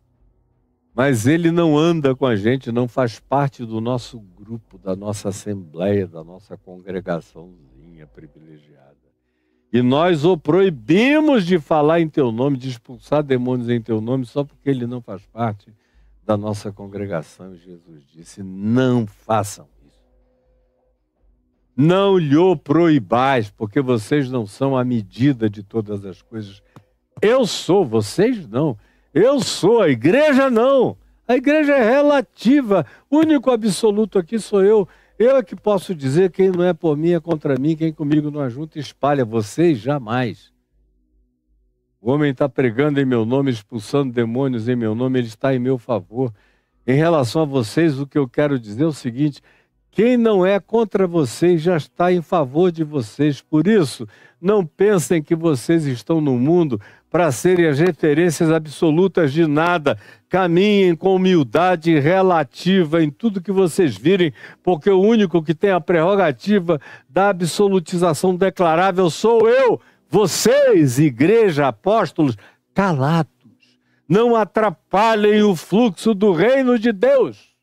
Mas ele não anda com a gente, não faz parte do nosso grupo, da nossa assembleia, da nossa congregaçãozinha privilegiada. E nós o proibimos de falar em teu nome, de expulsar demônios em teu nome, só porque ele não faz parte da nossa congregação. E Jesus disse: não façam isso. Não lhe proibais, porque vocês não são a medida de todas as coisas. Eu sou, vocês não. Eu sou, a igreja não. A igreja é relativa. O único absoluto aqui sou eu. Eu é que posso dizer: quem não é por mim é contra mim, quem comigo não ajunta espalha. Vocês jamais. O homem está pregando em meu nome, expulsando demônios em meu nome, ele está em meu favor. Em relação a vocês, o que eu quero dizer é o seguinte: quem não é contra vocês já está em favor de vocês. Por isso, não pensem que vocês estão no mundo para serem as referências absolutas de nada. Caminhem com humildade relativa em tudo que vocês virem, porque o único que tem a prerrogativa da absolutização declarável sou eu. Vocês, igreja, apóstolos, calados, não atrapalhem o fluxo do reino de Deus.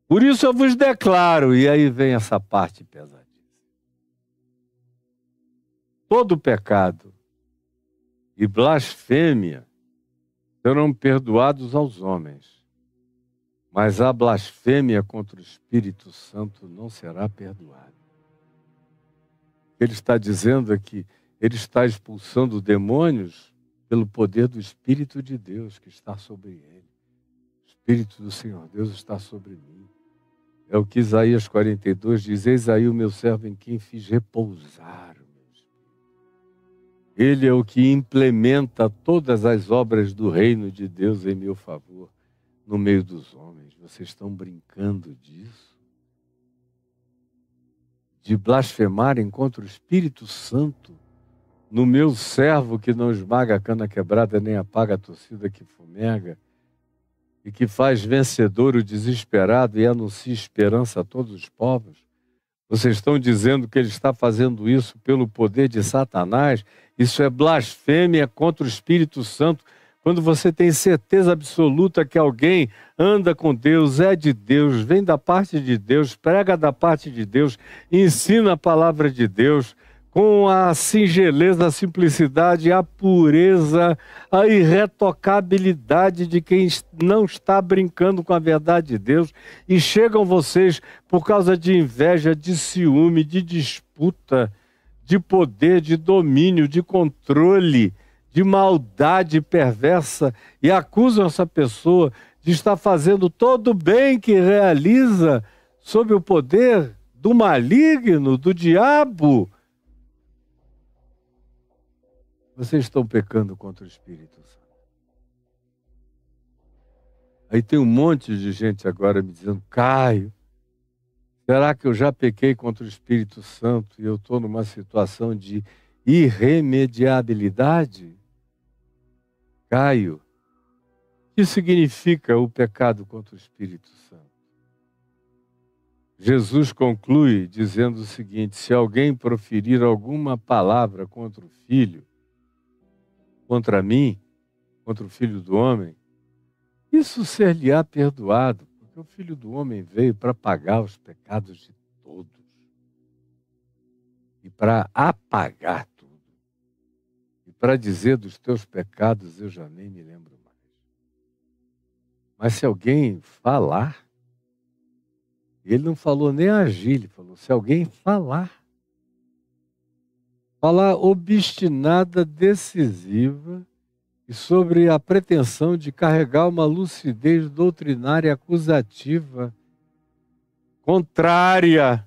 Por isso eu vos declaro, e aí vem essa parte pesadíssima. Todo pecado e blasfêmia serão perdoados aos homens, mas a blasfêmia contra o Espírito Santo não será perdoada. Ele está dizendo aqui, ele está expulsando demônios pelo poder do Espírito de Deus que está sobre ele. O Espírito do Senhor Deus está sobre mim. É o que Isaías 42 diz: eis aí o meu servo em quem fiz repousar o meu Espírito. Ele é o que implementa todas as obras do reino de Deus em meu favor, no meio dos homens. Vocês estão brincando disso? De blasfemarem contra o Espírito Santo no meu servo que não esmaga a cana quebrada nem apaga a torcida que fumega, e que faz vencedor o desesperado e anuncia esperança a todos os povos? Vocês estão dizendo que ele está fazendo isso pelo poder de Satanás? Isso é blasfêmia contra o Espírito Santo. Quando você tem certeza absoluta que alguém anda com Deus, é de Deus, vem da parte de Deus, prega da parte de Deus, ensina a palavra de Deus, com a singeleza, a simplicidade, a pureza, a irretocabilidade de quem não está brincando com a verdade de Deus, e chegam vocês por causa de inveja, de ciúme, de disputa, de poder, de domínio, de controle, de maldade perversa, e acusam essa pessoa de estar fazendo todo o bem que realiza sob o poder do maligno, do diabo. Vocês estão pecando contra o Espírito Santo. Aí tem um monte de gente agora me dizendo: Caio, será que eu já pequei contra o Espírito Santo e eu estou numa situação de irremediabilidade? Caio, o que significa o pecado contra o Espírito Santo? Jesus conclui dizendo o seguinte: se alguém proferir alguma palavra contra o Filho, contra mim, contra o Filho do Homem, isso ser-lhe-á perdoado, porque o Filho do Homem veio para pagar os pecados de todos e para apagar tudo, e para dizer: dos teus pecados eu já nem me lembro mais. Mas se alguém falar, ele não falou nem agir, ele falou: se alguém falar, falar obstinada, decisiva, e sobre a pretensão de carregar uma lucidez doutrinária acusativa, contrária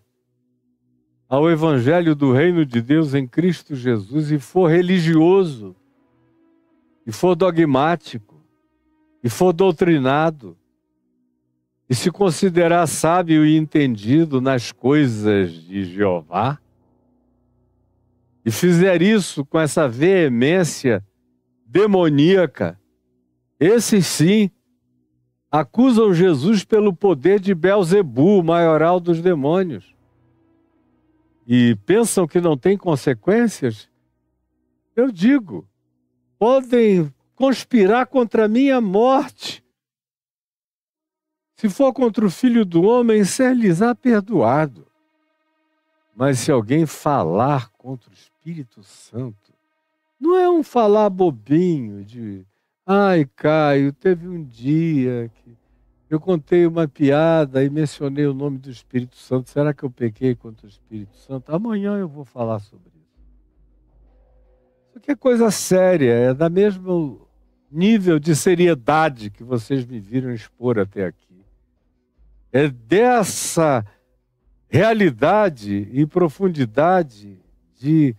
ao Evangelho do Reino de Deus em Cristo Jesus, e for religioso, e for dogmático, e for doutrinado, e se considerar sábio e entendido nas coisas de Jeová, e fizer isso com essa veemência demoníaca, esses sim acusam Jesus pelo poder de Belzebu, o maioral dos demônios, e pensam que não tem consequências. Eu digo, podem conspirar contra a minha morte. Se for contra o Filho do Homem, ser-lhes-á perdoado. Mas se alguém falar contra o Espírito Santo, não é um falar bobinho de... Ai, Caio, teve um dia que eu contei uma piada e mencionei o nome do Espírito Santo. Será que eu pequei contra o Espírito Santo? Amanhã eu vou falar sobre isso. Isso aqui é coisa séria, é da mesmo nível de seriedade que vocês me viram expor até aqui. É dessa realidade e profundidade de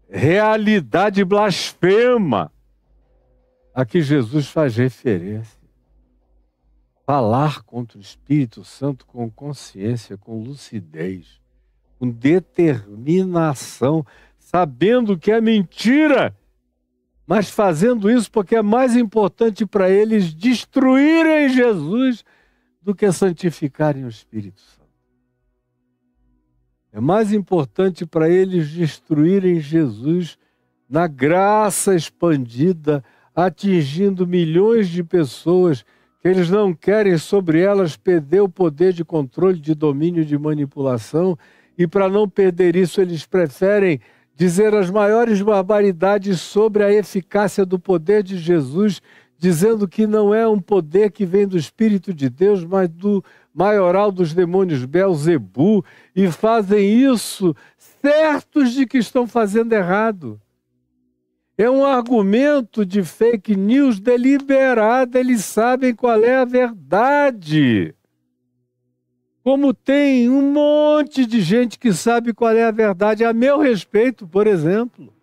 realidade blasfema a que Jesus faz referência. Falar contra o Espírito Santo com consciência, com lucidez, com determinação, sabendo que é mentira, mas fazendo isso porque é mais importante para eles destruírem Jesus do que santificarem o Espírito Santo. É mais importante para eles destruírem Jesus na graça expandida, atingindo milhões de pessoas que eles não querem sobre elas perder o poder de controle, de domínio, de manipulação, e para não perder isso eles preferem dizer as maiores barbaridades sobre a eficácia do poder de Jesus, dizendo que não é um poder que vem do Espírito de Deus, mas do maioral dos demônios Belzebu, e fazem isso certos de que estão fazendo errado. É um argumento de fake news deliberado, eles sabem qual é a verdade. Como tem um monte de gente que sabe qual é a verdade, a meu respeito, por exemplo,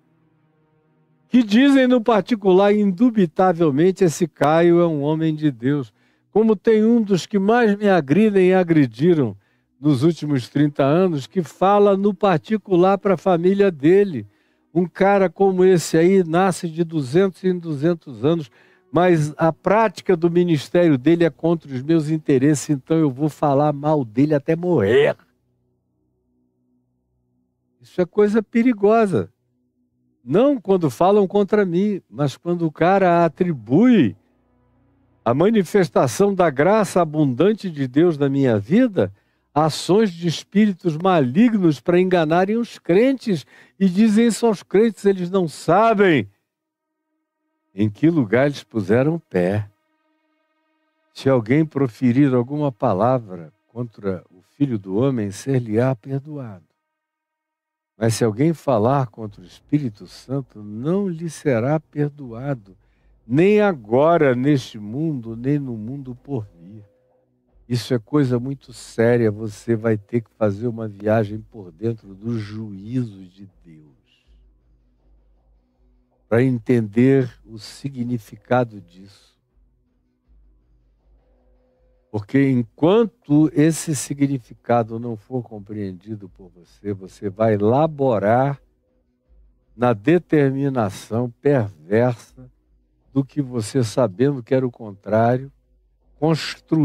que dizem no particular, indubitavelmente, esse Caio é um homem de Deus. Como tem um dos que mais me agridem e agrediram nos últimos 30 anos, que fala no particular para a família dele. Um cara como esse aí nasce de 200 em 200 anos, mas a prática do ministério dele é contra os meus interesses, então eu vou falar mal dele até morrer. Isso é coisa perigosa. Não quando falam contra mim, mas quando o cara atribui a manifestação da graça abundante de Deus na minha vida, ações de espíritos malignos para enganarem os crentes, e dizem isso aos crentes, eles não sabem em que lugar eles puseram o pé. Se alguém proferir alguma palavra contra o Filho do Homem, ser-lhe-á perdoado. Mas se alguém falar contra o Espírito Santo, não lhe será perdoado, nem agora neste mundo, nem no mundo por vir. Isso é coisa muito séria, você vai ter que fazer uma viagem por dentro do juízo de Deus para entender o significado disso. Porque enquanto esse significado não for compreendido por você, você vai laborar na determinação perversa do que você, sabendo que era o contrário, construiu